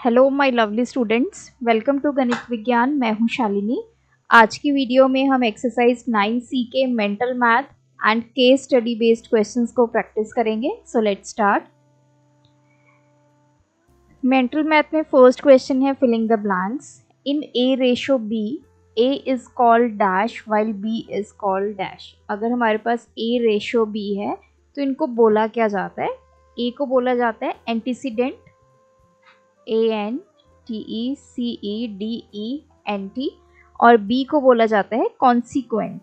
Hello my lovely students, welcome to Ganit Vigyan. मैं हूं शालिनी। आज की वीडियो में हम एक्सरसाइज 9C के mental math and case study based questions को प्रैक्टिस करेंगे। So let's start. Mental math में फर्स्ट क्वेश्चन है filling the blanks. In A ratio B, A is called dash while B is called dash. अगर हमारे पास ए ratio B है तो इनको बोला क्या जाता है? ए को बोला जाता है एंटीसीडेंट, ANTECEDENT, और B को बोला जाता है consequent.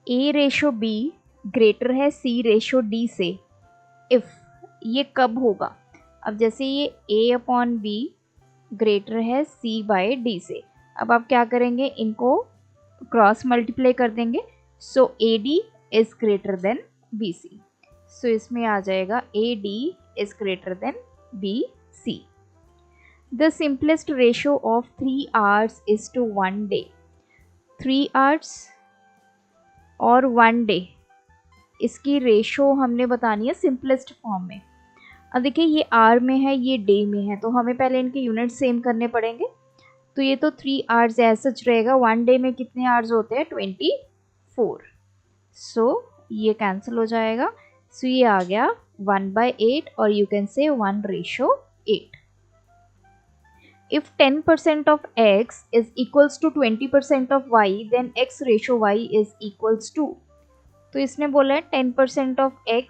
A ratio B greater है C रेशो D से इफ, ये कब होगा? अब जैसे ये A अपॉन B ग्रेटर है C बाय D से, अब आप क्या करेंगे, इनको क्रॉस मल्टीप्लाई कर देंगे। So AD is greater than BC। So इसमें आ जाएगा AD is greater than BC। The simplest ratio of 3 hours is to 1 day. 3 hours और 1 डे, इसकी रेशो हमने बतानी है सिंपलेस्ट फॉर्म में। अब देखिए ये आवर में है, ये डे में है, तो हमें पहले इनके यूनिट सेम करने पड़ेंगे। तो ये तो 3 आवर्स ऐसा रहेगा। 1 डे में कितने आवर्स होते हैं? 24। सो ये कैंसिल हो जाएगा। सो ये आ गया 1/8, और you can say 1:8। If 10% of x is equals to 20% of y, then x ratio y is equals to। तो इसने बोला है 10% of x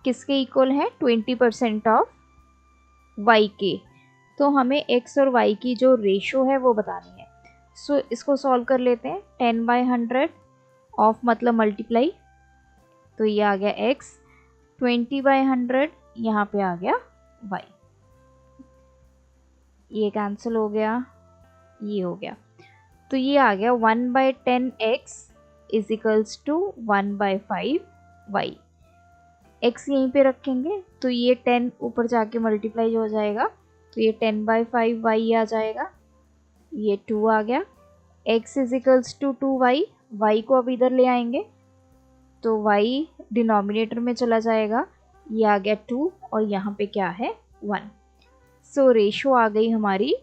किसके इक्वल है? 20% of y के। तो हमें x और y की जो रेशो है वो बतानी है। सो इसको सॉल्व कर लेते हैं। 10/100 ऑफ मतलब मल्टीप्लाई, तो ये आ गया x। 20/100 यहाँ पे आ गया y। ये कैंसिल हो गया, ये हो गया, तो ये आ गया 1/10x is equals to 1/5y। x यहीं पे रखेंगे तो ये 10 ऊपर जाके मल्टीप्लाई हो जाएगा, तो ये 10/5y आ जाएगा। ये 2 आ गया। x is equals to 2y, y को अब इधर ले आएंगे तो y डिनोमिनेटर में चला जाएगा। ये आ गया 2, और यहाँ पे क्या है? 1। सो रेशो आ गई हमारी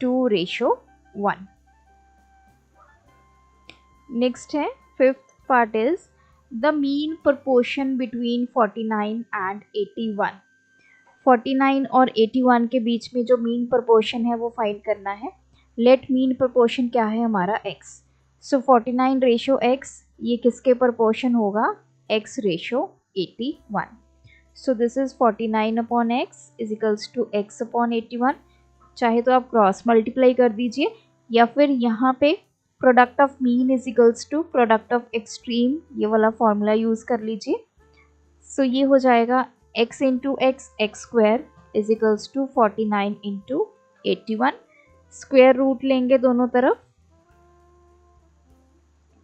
2:1। नेक्स्ट है fifth part is the mean proportion between 49 and 81। 49 और 81 के बीच में जो मीन प्रोपोर्शन है वो फाइंड करना है। लेट मीन प्रोपोर्शन क्या है हमारा? x। सो 49 रेशो x, ये किसके प्रोपोर्शन होगा? x ratio 81। So this is 49 upon x is equals to x upon 81। चाहे तो आप क्रॉस मल्टीप्लाई कर दीजिए, या फिर यहाँ पे product of mean is equals to product of extreme, ये वाला फॉर्मूला यूज कर लीजिए। सो ये हो जाएगा x into x, x square is equals to 49 into 81। Square root लेंगे दोनों तरफ,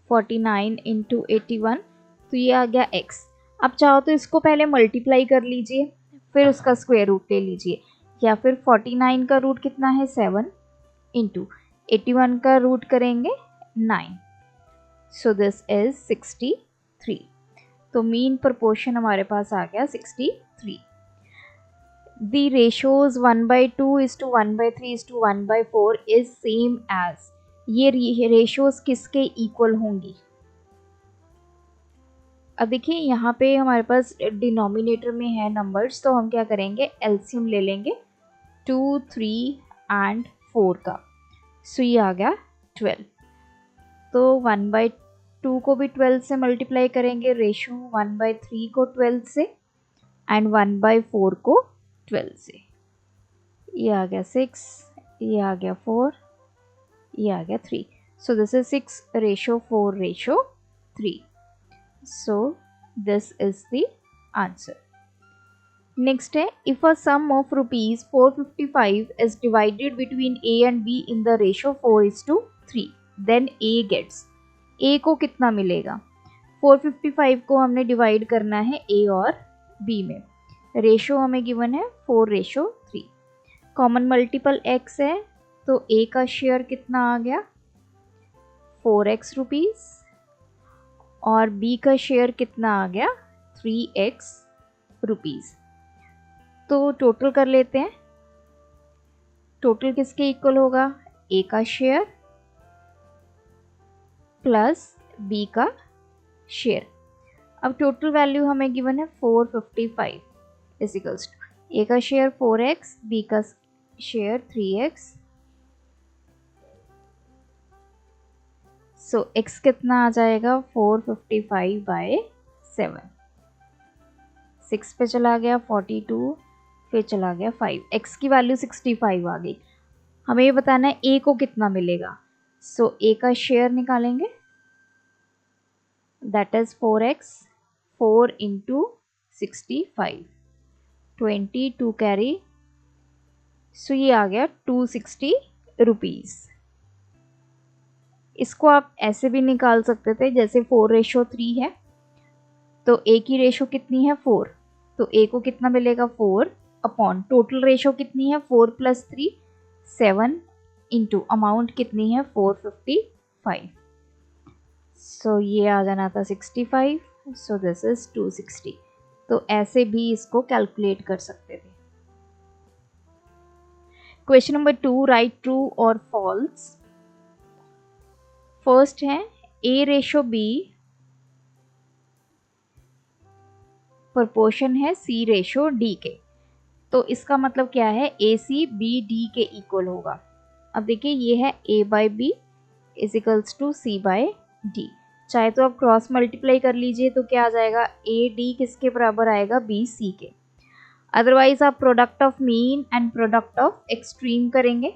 49 इंटू 81, तो ये आ गया x। अब चाहो तो इसको पहले मल्टीप्लाई कर लीजिए, फिर उसका स्क्वायर रूट ले लीजिए, या फिर 49 का रूट कितना है? 7 इंटू 81 का रूट करेंगे 9। So this is 63। तो मीन प्रोपोर्शन हमारे पास आ गया 63। The ratios 1/2 is to 1/3 is to 1/4 is same as. ये रेशोज किसके इक्वल होंगी? अब देखिए यहाँ पे हमारे पास डिनोमिनेटर में है नंबर्स, तो हम क्या करेंगे, एलसीएम ले लेंगे 2, 3 एंड 4 का। सो ये आ गया 12। तो 1/2 को भी 12 से मल्टीप्लाई करेंगे, रेशो 1/3 को 12 से एंड 1/4 को 12 से। ये आ गया 6, ये आ गया 4, ये आ गया 3। सो this is 6:4:3। So this is the answer. Next है, if a sum of rupees 455 is divided between A and B in the ratio 4:3, then A gets। A को कितना मिलेगा? 455 को हमने डिवाइड करना है A और B में। रेशो हमें गिवन है 4:3। कॉमन मल्टीपल x है, तो A का शेयर कितना आ गया? 4x रुपीज़, और B का शेयर कितना आ गया 3x रुपीज़। तो टोटल कर लेते हैं। टोटल किसके इक्वल होगा, A का शेयर प्लस B का शेयर। अब टोटल वैल्यू हमें गिवन है 455 इजिकल्स टू A का शेयर 4x, B का शेयर 3x। सो x कितना आ जाएगा 455/7। 6 पे चला गया 42, फिर चला गया 5, x की वैल्यू 65 आ गई। हमें ये बताना है a को कितना मिलेगा। सो a का शेयर निकालेंगे, that is 4x, 4 into 65, 22 carry, so ये आ गया 260 रुपीज़। इसको आप ऐसे भी निकाल सकते थे, जैसे 4:3 है तो a की रेशो कितनी है 4, तो a को कितना मिलेगा 4 अपॉन टोटल रेशो कितनी है 4 + 3 7 इंटू अमाउंट कितनी है 455। सो ये आ जाना था 65, सो दिस इज 260। तो ऐसे भी इसको कैलकुलेट कर सकते थे। क्वेश्चन नंबर 2, राइट ट्रू और फॉल्स। फर्स्ट है A:B प्रोपोर्शन है C:D के। तो इसका मतलब क्या है AC BD के इक्वल होगा। अब देखिए ये है A/B इजिकल्स टू C/D। चाहे तो आप क्रॉस मल्टीप्लाई कर लीजिए तो क्या आ जाएगा AD किसके बराबर आएगा BC के। अदरवाइज आप product of mean and product of extreme करेंगे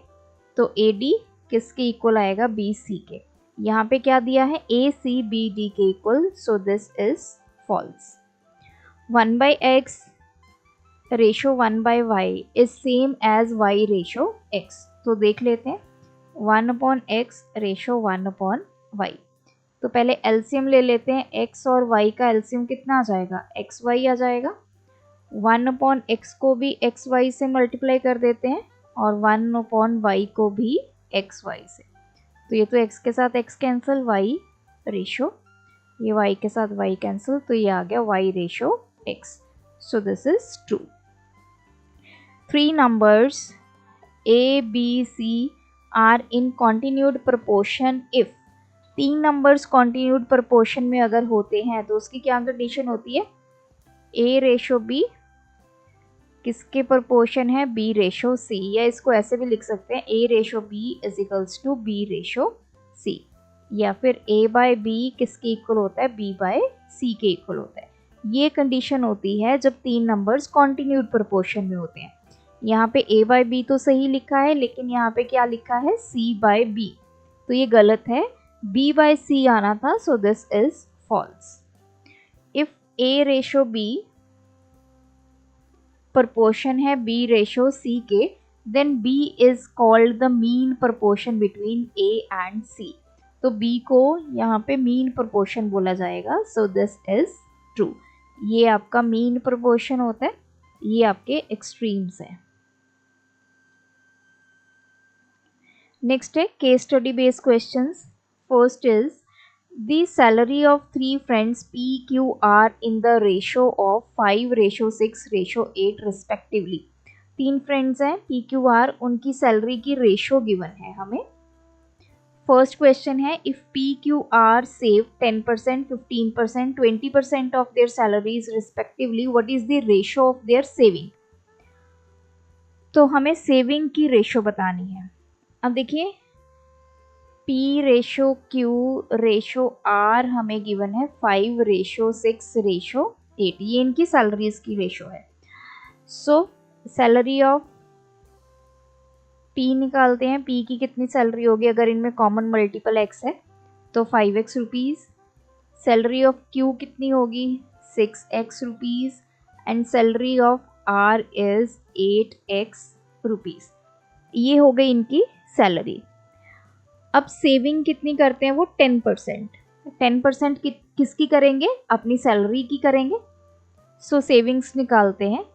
तो AD किसके इक्वल आएगा BC के। यहाँ पे क्या दिया है ACBD के equal, so this is false. 1/x ratio 1/y is same as y ratio x। तो देख लेते हैं 1/x रेशो 1/y। तो पहले एलसीएम ले लेते हैं, x और y का एलसीएम कितना आ जाएगा xy आ जाएगा। 1/x को भी xy से मल्टीप्लाई कर देते हैं और 1/y को भी xy से। तो ये तो x के साथ x कैंसिल, y रेशो, ये y के साथ y कैंसिल, तो ये आ गया y ratio x। So this is true. 3 numbers A, B, C are in continued proportion if 3 numbers continued proportion में अगर होते हैं तो उसकी क्या कंडीशन होती है A:B किसके प्रोपोर्शन है B:C, या इसको ऐसे भी लिख सकते हैं A:B इजिकल्स टू B:C, या फिर A/B किसके इक्वल होता है B/C के इक्वल होता है। ये कंडीशन होती है जब 3 नंबर्स कॉन्टिन्यूड प्रोपोर्शन में होते हैं। यहाँ पे A/B तो सही लिखा है, लेकिन यहाँ पे क्या लिखा है C/B, तो ये गलत है, B/C आना था, so this is false. If A:B proportion है B:C के, then B is called the mean proportion between A and C। तो B को यहाँ पे मीन प्रोपोर्शन बोला जाएगा, सो दिस इज ट्रू। ये आपका मीन प्रोपोर्शन होता है, ये आपके एक्सट्रीम्स हैं। नेक्स्ट है case study based questions. First is the salary of 3 friends PQ are in the ratio of 5:6:8 respectively। 3 friends हैं PQR, उनकी सैलरी की रेशो गिवन है हमें। फर्स्ट क्वेश्चन है if PQR save 10%, 15%, 20% of their salaries respectively, what is the ratio of their saving. तो हमें saving की ratio बतानी है। अब देखिए P:Q रेशो R हमें गिवन है 5:6:8, ये इनकी सैलरीज की रेशो है। सो सैलरी ऑफ P निकालते हैं, P की कितनी सैलरी होगी अगर इनमें कॉमन मल्टीपल x है तो 5x rupees. Salary of Q कितनी होगी 6x rupees, and salary of R is 8x rupees. ये हो गई इनकी सैलरी। अब सेविंग कितनी करते हैं वो 10%। 10% किसकी करेंगे, अपनी सैलरी की करेंगे। सो सेविंग्स निकालते हैं,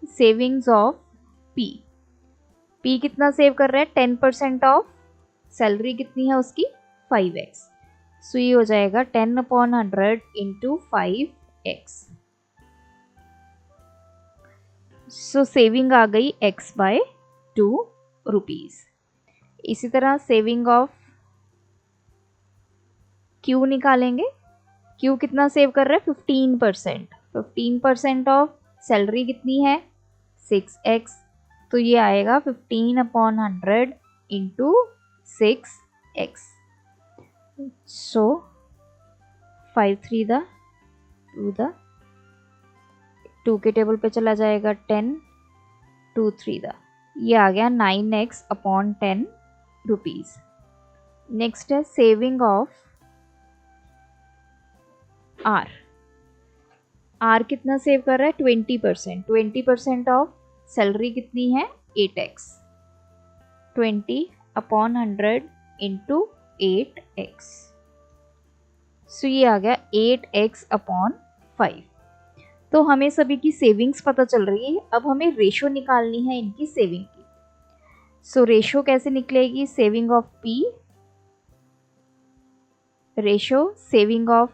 सेविंग्स ऑफ P कितना सेव कर रहा है 10% ऑफ सैलरी कितनी है उसकी 5x। सो ये हो जाएगा 10/100 इंटू 5x। सो सेविंग आ गई x/2 रुपीज़। इसी तरह सेविंग ऑफ Q निकालेंगे। Q कितना सेव कर रहा है? 15%। 15% ऑफ सैलरी कितनी है? 6x। तो ये आएगा 15/100 इंटू 6x। सो 5 3 2 2 के टेबल पे चला जाएगा 10 2 3 ये आ गया 9x/10 रुपीज़। नेक्स्ट है सेविंग ऑफ R कितना सेव कर रहा है? 20%। 20% ऑफ सैलरी कितनी है? 8x। 20/100 into 8x। सो ये आ गया 8x/5। तो हमें सभी की सेविंग्स पता चल रही है। अब हमें रेशो निकालनी है इनकी सेविंग की। सो रेशो कैसे निकलेगी? Saving of P ratio saving of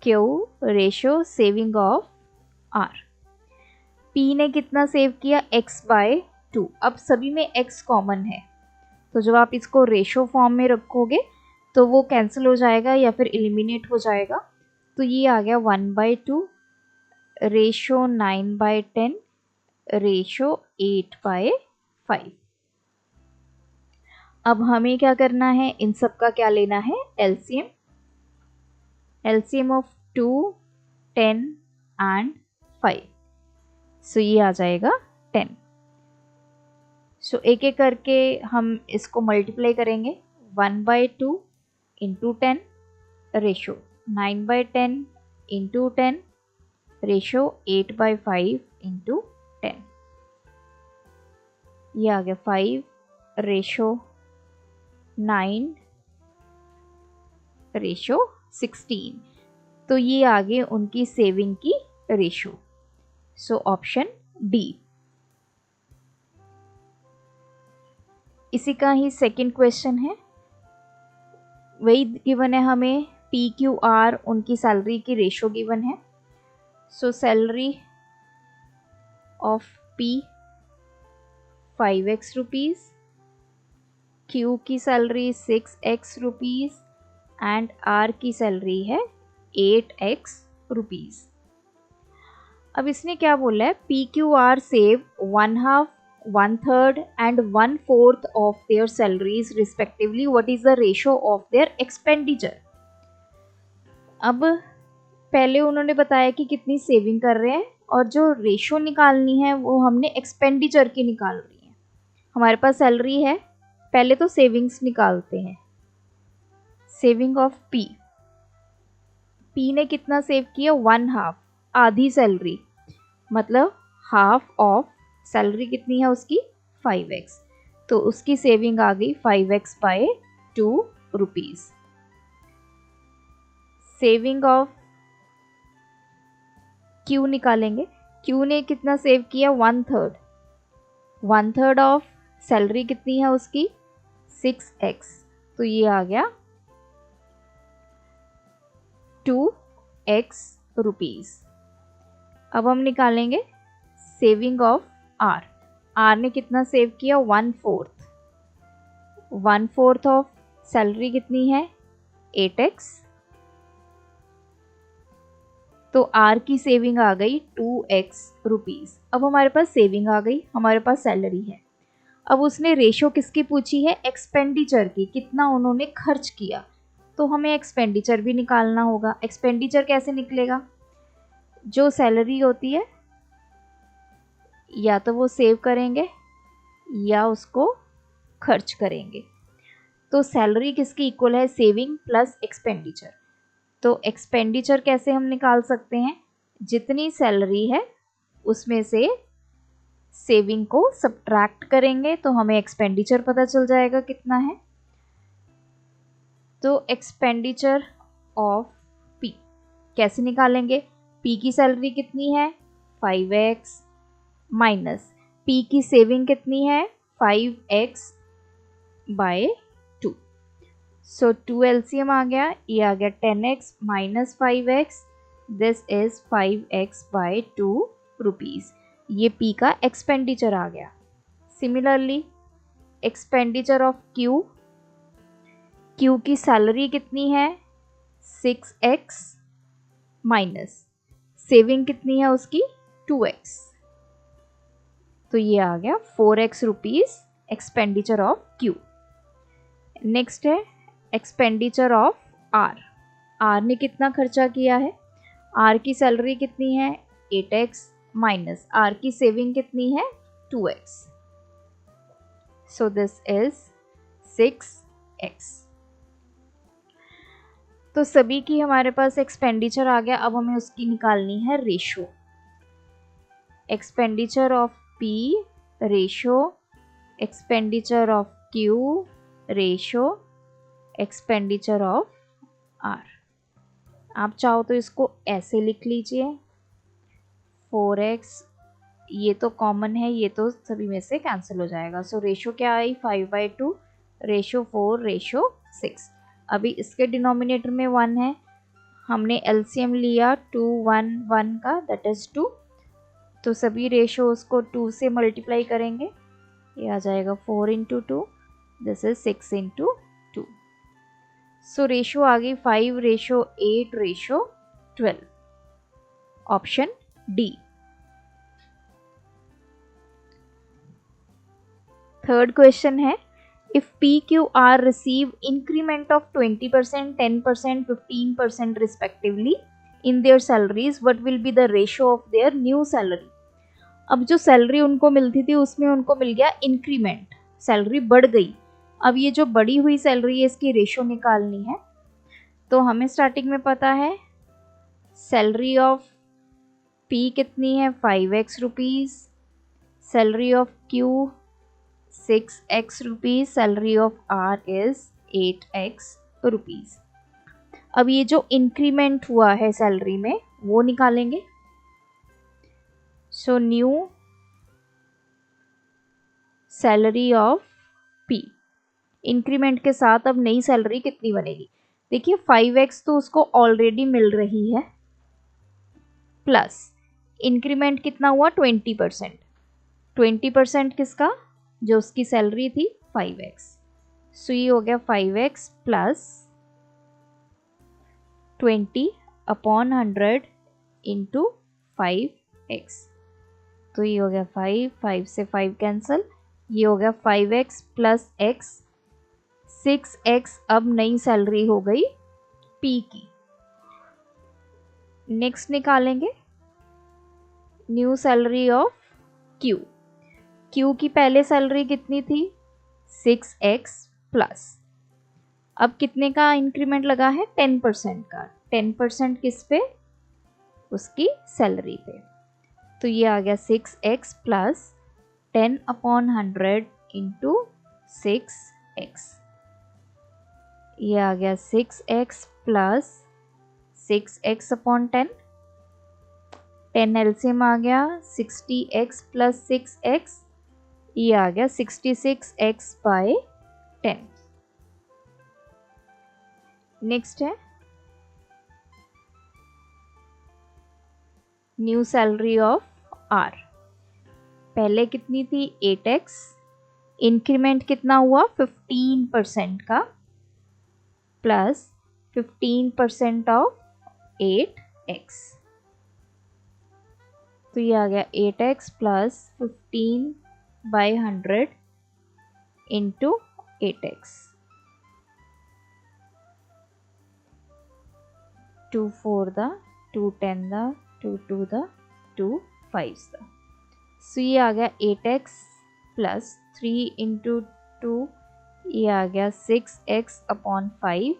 Q ratio saving of R। P ने कितना सेव किया? x/2। अब सभी में x कॉमन है, तो जब आप इसको रेशो फॉर्म में रखोगे तो वो कैंसिल हो जाएगा या फिर एलिमिनेट हो जाएगा। तो ये आ गया 1/2 रेशो 9/10 रेशो 8/5। अब हमें क्या करना है? इन सब का क्या लेना है? एलसीएम। LCM of 2 10 and 5। सो ये आ जाएगा 10। सो एक एक करके हम इसको मल्टीप्लाई करेंगे। 1/2 into 10 ratio 9/10 into 10 ratio 8/5 into 10। ये आ गया 5 रेशो 9 रेशो 16। तो ये आ गए उनकी सेविंग की रेशो। So option D. इसी का ही सेकंड क्वेश्चन है। वही गिवन है हमें PQR उनकी सैलरी की रेशो गिवन है। सो salary of P 5x rupees, Q की salary 6x rupees and R की सैलरी है 8x रुपीज़। अब इसने क्या बोला है? PQR save 1/2 1/3 and 1/4 of their salaries respectively. What is the ratio of their expenditure? अब पहले उन्होंने बताया कि कितनी सेविंग कर रहे हैं, और जो रेशो निकालनी है वो हमने एक्सपेंडिचर की निकाल रही है। हमारे पास सैलरी है, पहले तो सेविंग्स निकालते हैं। सेविंग ऑफ P ने कितना सेव किया? 1/2 आधी सैलरी, मतलब हाफ ऑफ सैलरी कितनी है उसकी? 5x। तो उसकी सेविंग आ गई 5x/2 rupees. Saving of Q निकालेंगे। Q ने कितना सेव किया? 1/3। 1/3 ऑफ सैलरी कितनी है उसकी? 6x। तो ये आ गया 2x रुपीज़। अब हम निकालेंगे सेविंग ऑफ R ने कितना सेव किया? 1/4। 1/4 ऑफ सैलरी कितनी है? 8x। तो R की सेविंग आ गई 2x रुपीज़। अब हमारे पास सेविंग आ गई, हमारे पास सैलरी है। अब उसने रेशो किसकी पूछी है? एक्सपेंडिचर की, कितना उन्होंने खर्च किया। तो हमें एक्सपेंडिचर भी निकालना होगा। एक्सपेंडिचर कैसे निकलेगा? जो सैलरी होती है या तो वो सेव करेंगे या उसको खर्च करेंगे। तो सैलरी किसकी इक्वल है? Saving plus expenditure. तो एक्सपेंडिचर कैसे हम निकाल सकते हैं? जितनी सैलरी है उसमें से सेविंग को सब्ट्रैक्ट करेंगे तो हमें एक्सपेंडिचर पता चल जाएगा कितना है। तो एक्सपेंडिचर ऑफ P कैसे निकालेंगे? P की सैलरी कितनी है? 5x माइनस P की सेविंग कितनी है? 5x/2। सो 2 एलसीएम आ गया, ये आ गया 10x minus 5x, this is 5x by 2 rupees. ये P का एक्सपेंडिचर आ गया। Similarly expenditure of Q, Q की सैलरी कितनी है 6x माइनस सेविंग कितनी है उसकी 2x, तो ये आ गया 4x rupees expenditure of Q। Next है एक्सपेंडिचर ऑफ R। R ने कितना खर्चा किया है, R की सैलरी कितनी है 8x माइनस R की सेविंग कितनी है 2x, so this is 6x। तो सभी की हमारे पास एक्सपेंडिचर आ गया, अब हमें उसकी निकालनी है ratio. Expenditure of P ratio, expenditure of Q ratio, expenditure of R। आप चाहो तो इसको ऐसे लिख लीजिए 4x, ये तो कॉमन है, ये तो सभी में से कैंसिल हो जाएगा। सो रेशो क्या आई 5/2, रेशो 4, रेशो 6। अभी इसके डिनोमिनेटर में 1 है, हमने एलसीएम लिया 2 1 1 का, दैट इज 2, तो सभी रेशो उसको 2 से मल्टीप्लाई करेंगे, ये आ जाएगा 4 into 2, this is 6 into 2। So ratio आ गई 5:8:12, ऑप्शन डी। थर्ड क्वेश्चन है, if PQR receive increment of 20%, 10%, 15% respectively in their salaries, what will be the ratio of their new salary? अब जो सैलरी उनको मिलती थी उसमें उनको मिल गया इंक्रीमेंट, सैलरी बढ़ गई। अब ये जो बढ़ी हुई सैलरी है इसकी रेशो निकालनी है, तो हमें स्टार्टिंग में पता है सैलरी ऑफ P कितनी है 5x rupees, salary of Q 6x rupees, salary of R is 8x rupees. अब ये जो इंक्रीमेंट हुआ है सैलरी में वो निकालेंगे। So new salary of P, increment के साथ अब नई सैलरी कितनी बनेगी, देखिए 5x तो उसको ऑलरेडी मिल रही है, प्लस इंक्रीमेंट कितना हुआ 20%, 20% किसका, जो उसकी सैलरी थी 5x, सो ये हो गया 5x प्लस 20/100 इंटू 5x, तो ये हो गया 5 से 5 कैंसल, ये हो गया 5x प्लस x, 6x अब नई सैलरी हो गई P की। नेक्स्ट निकालेंगे new salary of Q। Q की पहले सैलरी कितनी थी 6x प्लस, अब कितने का इंक्रीमेंट लगा है 10% का, 10% किस पे, उसकी सैलरी पे, तो ये आ गया 6x प्लस 10/100 इंटू 6x, ये आ गया 6x प्लस 6x/10, 10 एलसीएम आ गया 60x प्लस 6x, ये आ गया 66x/10। नेक्स्ट है न्यू सैलरी ऑफ R, पहले कितनी थी 8x, इंक्रीमेंट कितना हुआ 15% का, प्लस 15% ऑफ 8x, तो ये आ गया 8x प्लस 15/100 इंटू 8x, 2 4 दा 2 10 दा 2 2 दा 2 5 दा, सो ये आ गया 8x प्लस 3 इंटू 2, ये आ गया 6x/5,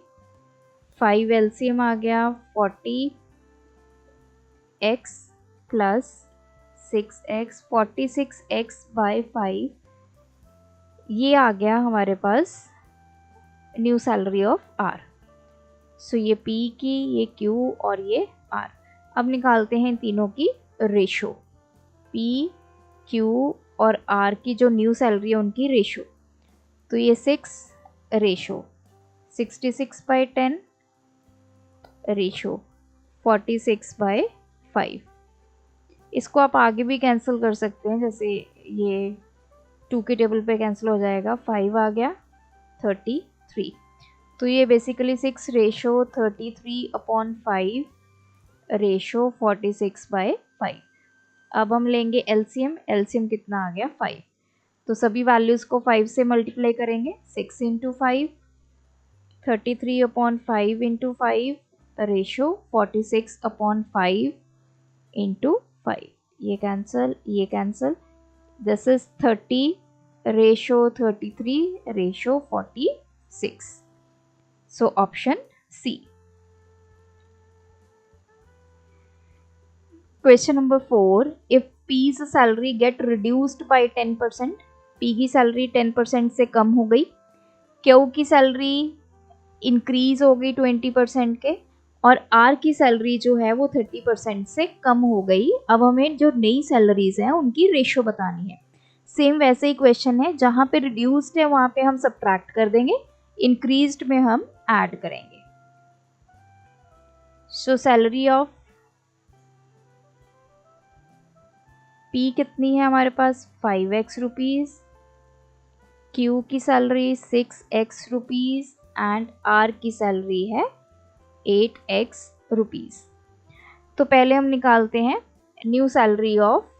5 एलसीएम आ गया 40x प्लस 6x, 46x/5, ये आ गया हमारे पास न्यू सैलरी ऑफ R। सो ये P की, ये Q और ये R। अब निकालते हैं तीनों की रेशो, P Q और R की जो न्यू सैलरी है उनकी रेशो, तो ये 6 रेशो 66/10 रेशो 46/5। इसको आप आगे भी कैंसिल कर सकते हैं, जैसे ये 2 के टेबल पे कैंसिल हो जाएगा, 5 आ गया 33। तो ये बेसिकली 6:33/5 रेशो 46/5। अब हम लेंगे एलसीएम। एलसीएम कितना आ गया 5। तो सभी वैल्यूज़ को 5 से मल्टीप्लाई करेंगे। 6 × 5 33/5 × 5 रेशो 46/5 × 5। ये कैंसिल, ये cancel. This is 30 ratio 33 ratio 46। So option C. Question number 4, if P's salary gets reduced by 10%, P की सैलरी 10% से कम हो गई, Q की सैलरी इंक्रीज हो गई 20% के, और R की सैलरी जो है वो 30% से कम हो गई। अब हमें जो नई सैलरीज हैं उनकी रेशो बतानी है। सेम वैसे ही क्वेश्चन है, जहाँ पे रिड्यूस्ड है वहाँ पे हम सब्ट्रैक्ट कर देंगे, इंक्रीज्ड में हम ऐड करेंगे। सो सैलरी ऑफ P कितनी है हमारे पास 5x रुपीज़, Q की salary 6x rupees and R की सैलरी है 8x रुपीज़। तो पहले हम निकालते हैं न्यू सैलरी ऑफ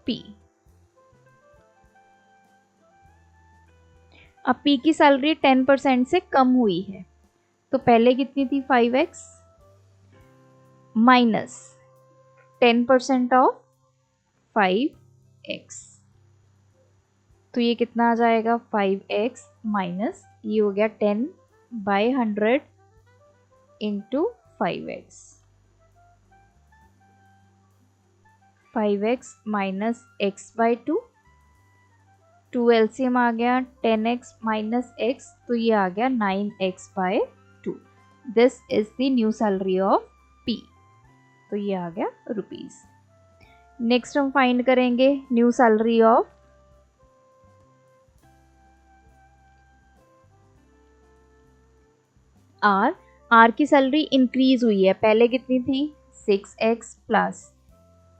P। अब P की सैलरी 10% से कम हुई है, तो पहले कितनी थी 5x माइनस 10% ऑफ 5x, तो ये कितना आ जाएगा 5x माइनस ये हो गया 10/100 into 5x minus x/2, 2 LCM आ गया 10x माइनस x, तो ये आ गया 9x/2। This is the new salary of P। तो ये आ गया रुपीज़। नेक्स्ट हम फाइंड करेंगे new salary of R। R की सैलरी इंक्रीज हुई है, पहले कितनी थी 6x प्लस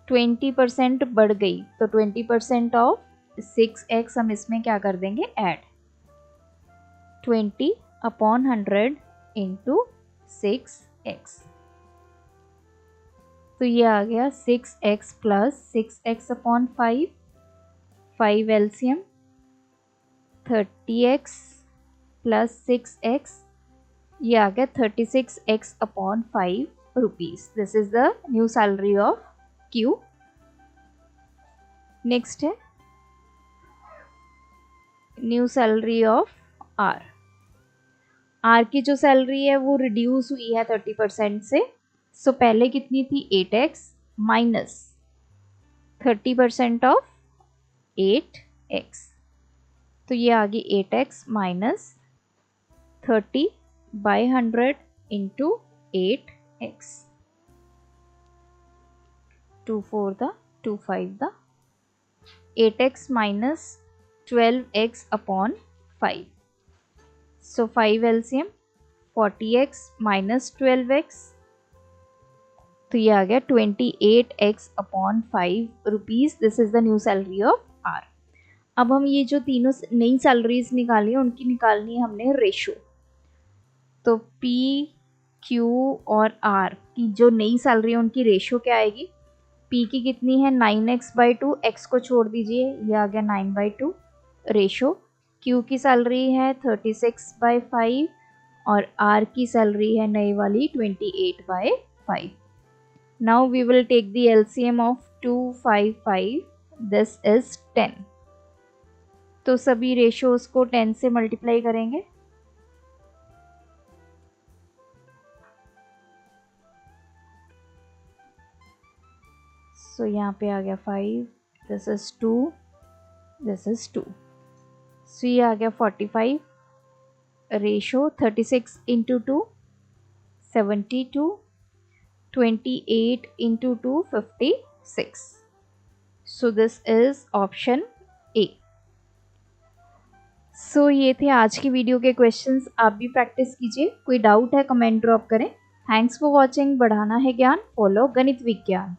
20% बढ़ गई, तो 20% ऑफ 6x हम इसमें क्या कर देंगे ऐड, 20/100 इंटू 6x, तो ये आ गया 6x plus 6x/5, 5 LCM 30x plus 6x, ये आ गया 36x/5 rupees. This is the new salary of Q। Next है new salary of R। R की जो सैलरी है वो रिड्यूस हुई है 30% से, सो पहले कितनी थी 8x माइनस 30% ऑफ 8x, तो ये आ गई 8x minus 30/100 into 8x, 2 4 the 2 5 the 8x minus 12x/5, so 5 LCM 40x minus 12x, तो ये आ गया 28x/5 rupees. This is the new salary of R। अब हम ये जो तीनों नई सैलरीज निकाली हैं उनकी निकालनी है हमने रेशो। तो P, Q और R की जो नई सैलरी है उनकी रेशो क्या आएगी, P की कितनी है 9x/2, x को छोड़ दीजिए, ये आ गया 9/2 रेशो। Q की सैलरी है 36/5 और R की सैलरी है नई वाली 28/5। Now we will take the LCM of 2, 5, 5. This is 10. तो सभी रेशियोज को 10 से मल्टीप्लाई करेंगे। सो यहाँ पे आ गया 5, दिस इज 2, दिस इज 2, सो ये आ गया 45 ratio 36 into 2 72, 28 into 2 56. So this is option A. सो ये थे आज की वीडियो के क्वेश्चंस। आप भी प्रैक्टिस कीजिए। कोई डाउट है कमेंट ड्रॉप करें। Thanks for watching. बढ़ाना है ज्ञान, फॉलो गणित विज्ञान।